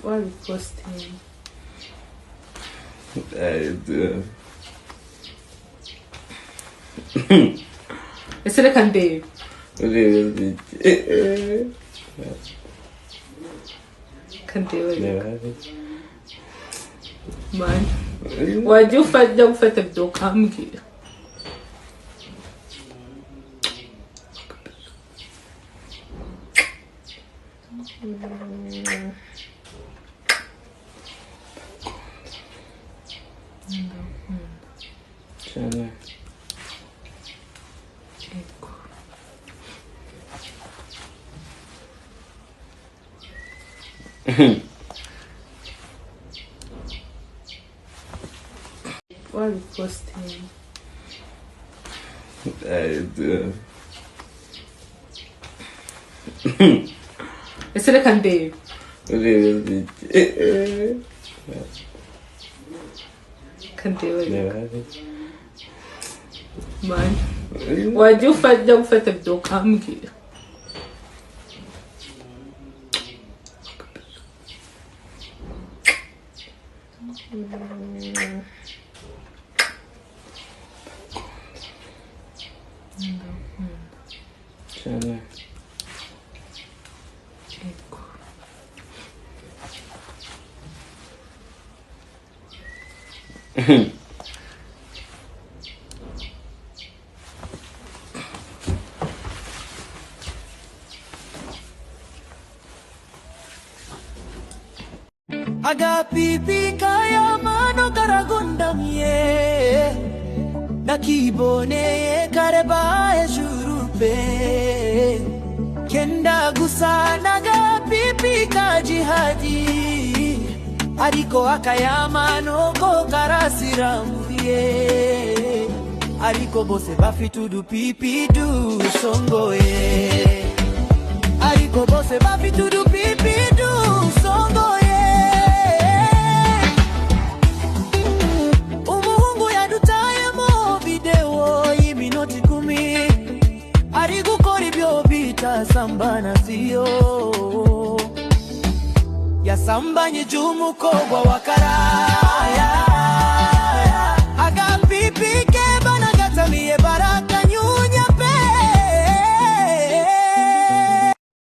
Why are you posting? Ese reka ndebe. Kandebe. Man. Wajya ufajya gufata video ukambwira. Cyane. Why are you posting? Ese reka ndebe. Kandebe. Man. Wajya ufajya gufata video ukambwira. Cyane. Aga pipi kaya mano karagundam ye nakibone kareba ejurupe kenda gusana ga pipi ka jihadi ariko akayama no ko karasiramuye ariko bose bafitudu pipi du songoye ariko bose bafitudu pipi du songoye sambana siyo ya sambanye jumuko wa wakara